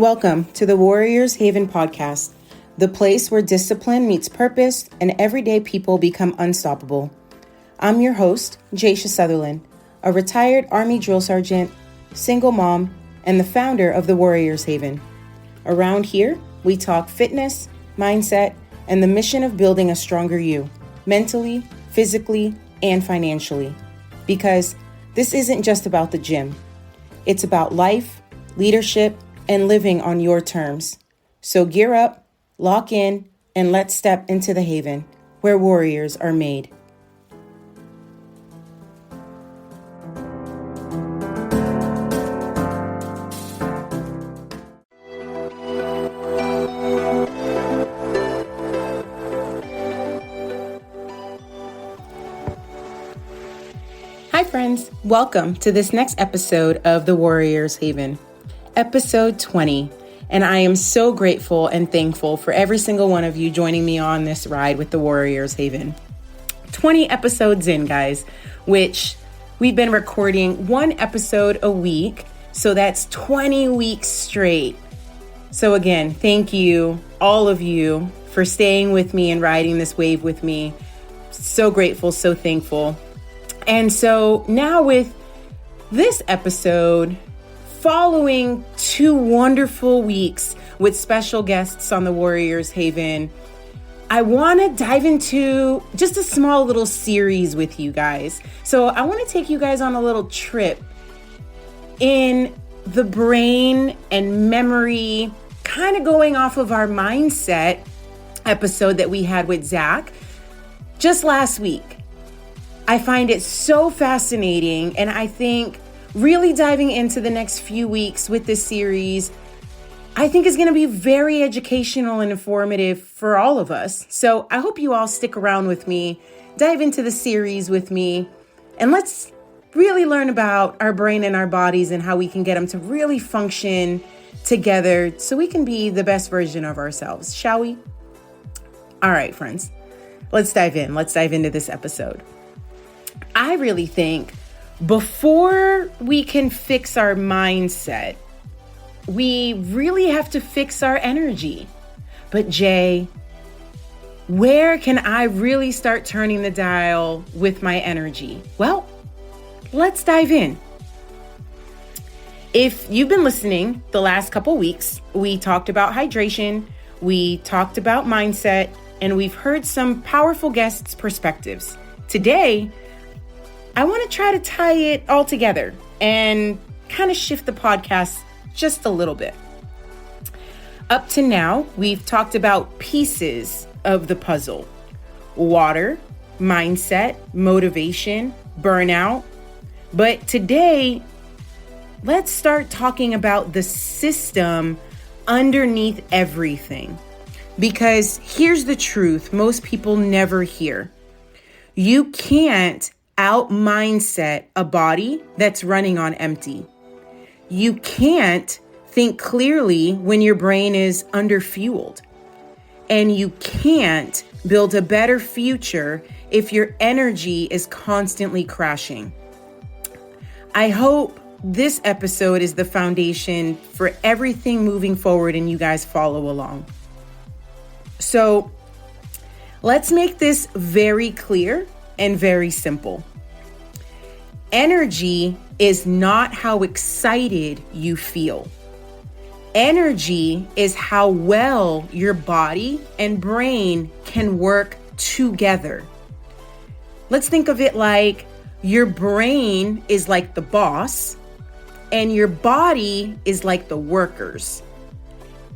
Welcome to the Warriors Haven podcast, the place where discipline meets purpose and everyday people become unstoppable. I'm your host, Jeshia Sutherland, a retired Army drill sergeant, single mom, and the founder of the Warriors Haven. Around here, we talk fitness, mindset, and the mission of building a stronger you, mentally, physically, and financially. Because this isn't just about the gym. It's about life, leadership, and living on your terms. So gear up, lock in, and let's step into the haven where warriors are made. Hi friends, welcome to this next episode of the Warriors Haven. Episode 20, and I am so grateful and thankful for every single one of you joining me on this ride with the Warriors Haven. 20 episodes in, guys, which we've been recording one episode a week, so that's 20 weeks straight. So again, thank you, all of you, for staying with me and riding this wave with me. So grateful, so thankful. And so now with this episode, following 2 wonderful weeks with special guests on the Warriors Haven, I want to dive into just a small little series with you guys. So I want to take you guys on a little trip in the brain and memory, kind of going off of our mindset episode that we had with Zach just last week. I find it so fascinating, and I think really diving into the next few weeks with this series, I think is going to be very educational and informative for all of us. So I hope you all stick around with me, dive into the series with me, and let's really learn about our brain and our bodies and how we can get them to really function together so we can be the best version of ourselves, shall we? All right, friends, let's dive in. Let's dive into this episode. I really think before we can fix our mindset, we really have to fix our energy. But Jay, where can I really start turning the dial with my energy? Well, let's dive in. If you've been listening the last couple weeks, we talked about hydration, we talked about mindset, and we've heard some powerful guests' perspectives. Today, I want to try to tie it all together and kind of shift the podcast just a little bit. Up to now, we've talked about pieces of the puzzle: water, mindset, motivation, burnout. But today, let's start talking about the system underneath everything. Because here's the truth most people never hear. You can't out-mindset a body that's running on empty. You can't think clearly when your brain is underfueled. And you can't build a better future if your energy is constantly crashing. I hope this episode is the foundation for everything moving forward and you guys follow along. So let's make this very clear and very simple. Energy is not how excited you feel. Energy is how well your body and brain can work together. Let's think of it like your brain is like the boss and your body is like the workers.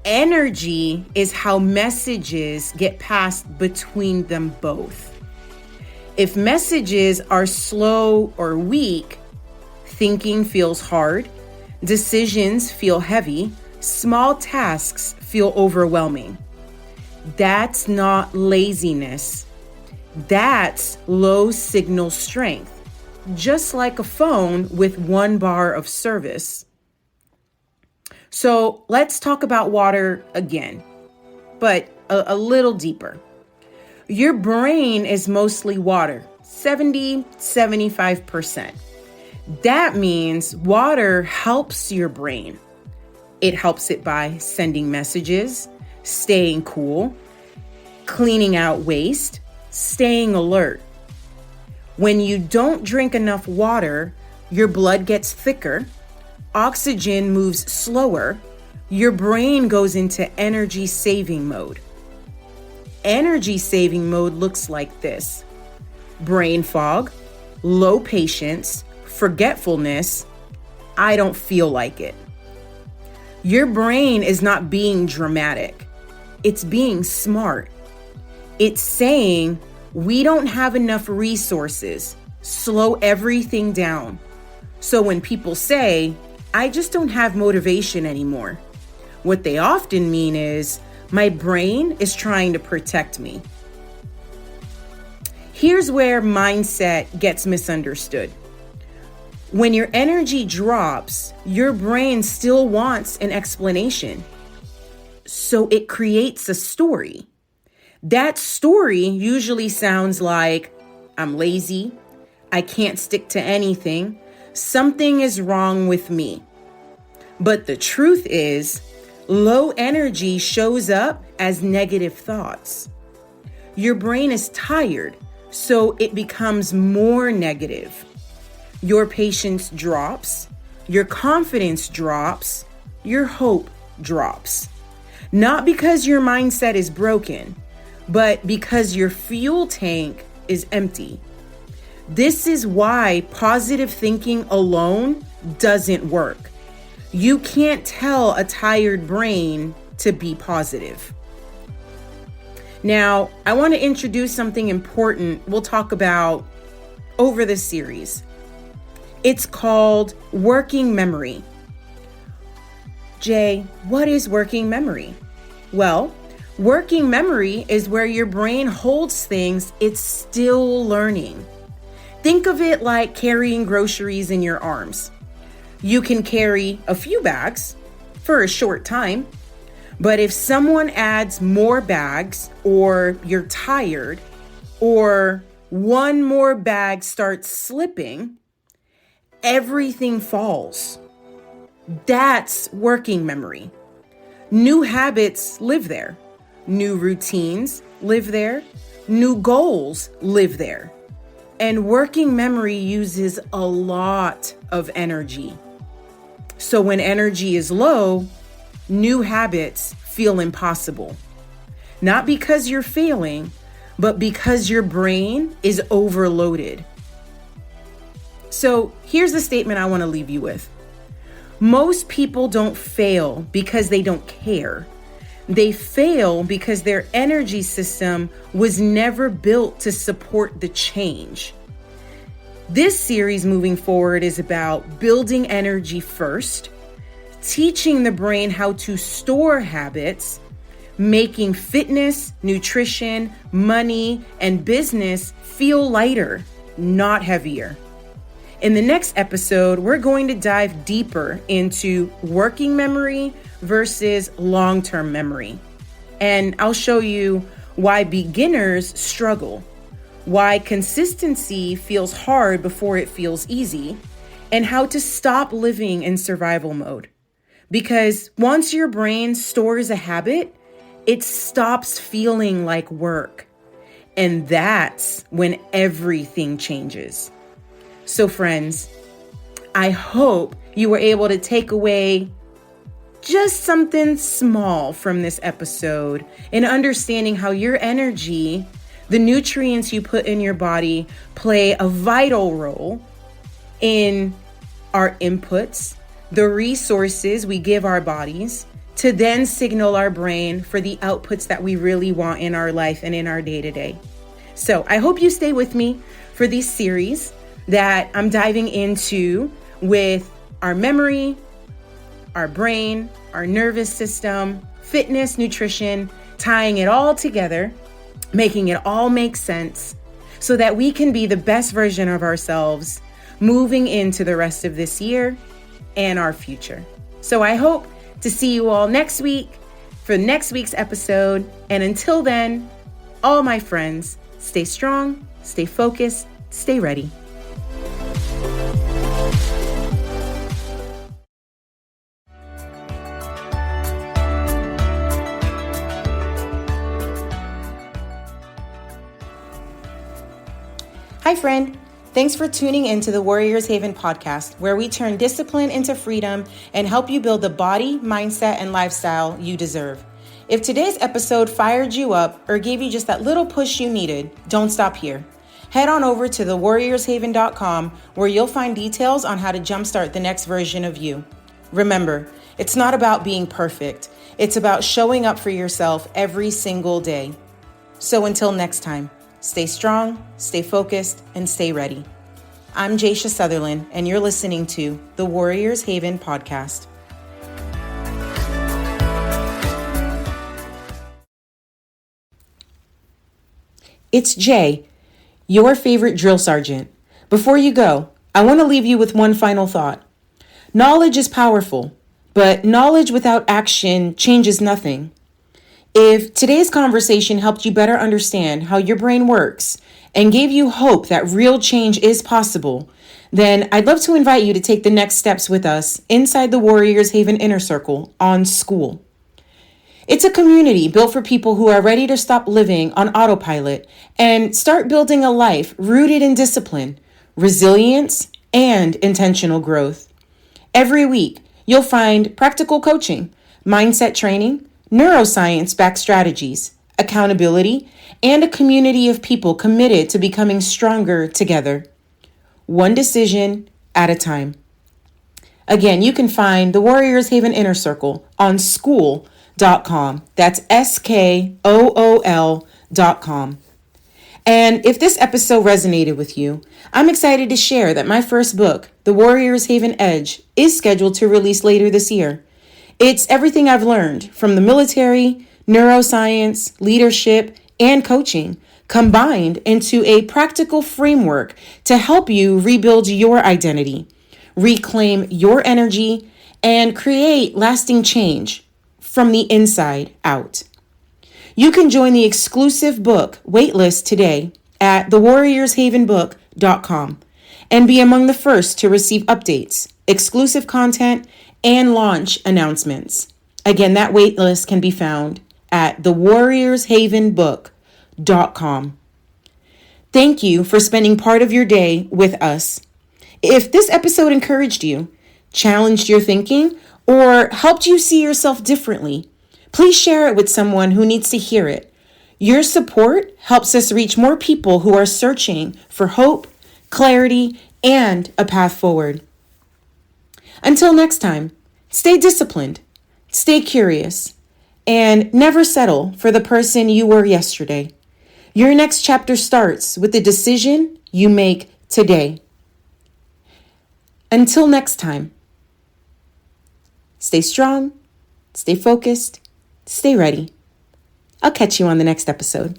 Energy is how messages get passed between them both. If messages are slow or weak, thinking feels hard, decisions feel heavy, small tasks feel overwhelming. That's not laziness. That's low signal strength, just like a phone with 1 bar of service. So let's talk about water again, but a little deeper. Your brain is mostly water, 70-75%. That means water helps your brain. It helps it by sending messages, staying cool, cleaning out waste, staying alert. When you don't drink enough water, your blood gets thicker, oxygen moves slower, your brain goes into energy saving mode. Energy saving mode looks like this: brain fog, low patience, forgetfulness, I don't feel like it. Your brain is not being dramatic. It's being smart. It's saying, we don't have enough resources. Slow everything down. So when people say, I just don't have motivation anymore, what they often mean is, my brain is trying to protect me. Here's where mindset gets misunderstood. When your energy drops, your brain still wants an explanation. So it creates a story. That story usually sounds like, I'm lazy, I can't stick to anything, something is wrong with me. But the truth is, low energy shows up as negative thoughts. Your brain is tired, so it becomes more negative. Your patience drops, your confidence drops, your hope drops. Not because your mindset is broken, but because your fuel tank is empty. This is why positive thinking alone doesn't work. You can't tell a tired brain to be positive. Now, I want to introduce something important we'll talk about over this series. It's called working memory. Jay, what is working memory? Well, working memory is where your brain holds things it's still learning. Think of it like carrying groceries in your arms. You can carry a few bags for a short time, but if someone adds more bags, or you're tired, or one more bag starts slipping, everything falls. That's working memory. New habits live there. New routines live there. New goals live there. And working memory uses a lot of energy. So when energy is low, new habits feel impossible. Not because you're failing, but because your brain is overloaded. So here's the statement I want to leave you with. Most people don't fail because they don't care. They fail because their energy system was never built to support the change. This series moving forward is about building energy first, teaching the brain how to store habits, making fitness, nutrition, money, and business feel lighter, not heavier. In the next episode, we're going to dive deeper into working memory versus long-term memory. And I'll show you why beginners struggle, why consistency feels hard before it feels easy, and how to stop living in survival mode. Because once your brain stores a habit, it stops feeling like work. And that's when everything changes. So friends, I hope you were able to take away just something small from this episode in understanding how your energy, the nutrients you put in your body, play a vital role in our inputs, the resources we give our bodies to then signal our brain for the outputs that we really want in our life and in our day-to-day. So I hope you stay with me for this series that I'm diving into with our memory, our brain, our nervous system, fitness, nutrition, tying it all together, making it all make sense so that we can be the best version of ourselves moving into the rest of this year and our future. So I hope to see you all next week for next week's episode. And until then, all my friends, stay strong, stay focused, stay ready. Hi, friend. Thanks for tuning into the Warriors Haven podcast, where we turn discipline into freedom and help you build the body, mindset, and lifestyle you deserve. If today's episode fired you up or gave you just that little push you needed, don't stop here. Head on over to thewarriorshaven.com, where you'll find details on how to jumpstart the next version of you. Remember, it's not about being perfect. It's about showing up for yourself every single day. So until next time, stay strong, stay focused, and stay ready. I'm Jeshia Sutherland, and you're listening to the Warriors Haven podcast. It's Jay, your favorite drill sergeant. Before you go, I want to leave you with one final thought. Knowledge is powerful, but knowledge without action changes nothing. If today's conversation helped you better understand how your brain works and gave you hope that real change is possible, then I'd love to invite you to take the next steps with us inside the Warriors Haven Inner Circle on School. It's a community built for people who are ready to stop living on autopilot and start building a life rooted in discipline, resilience, and intentional growth. Every week, you'll find practical coaching, mindset training, neuroscience-backed strategies, accountability, and a community of people committed to becoming stronger together, one decision at a time. Again, you can find the Warriors Haven Inner Circle on school.com. That's SKOOL.com. And if this episode resonated with you, I'm excited to share that my first book, The Warriors Haven Edge, is scheduled to release later this year. It's everything I've learned from the military, neuroscience, leadership, and coaching, combined into a practical framework to help you rebuild your identity, reclaim your energy, and create lasting change from the inside out. You can join the exclusive book waitlist today at thewarriorshavenbook.com and be among the first to receive updates, exclusive content, and launch announcements. Again, that waitlist can be found at thewarriorshavenbook.com. Thank you for spending part of your day with us. If this episode encouraged you, challenged your thinking, or helped you see yourself differently, please share it with someone who needs to hear it. Your support helps us reach more people who are searching for hope, clarity, and a path forward. Until next time, stay disciplined, stay curious, and never settle for the person you were yesterday. Your next chapter starts with the decision you make today. Until next time, stay strong, stay focused, stay ready. I'll catch you on the next episode.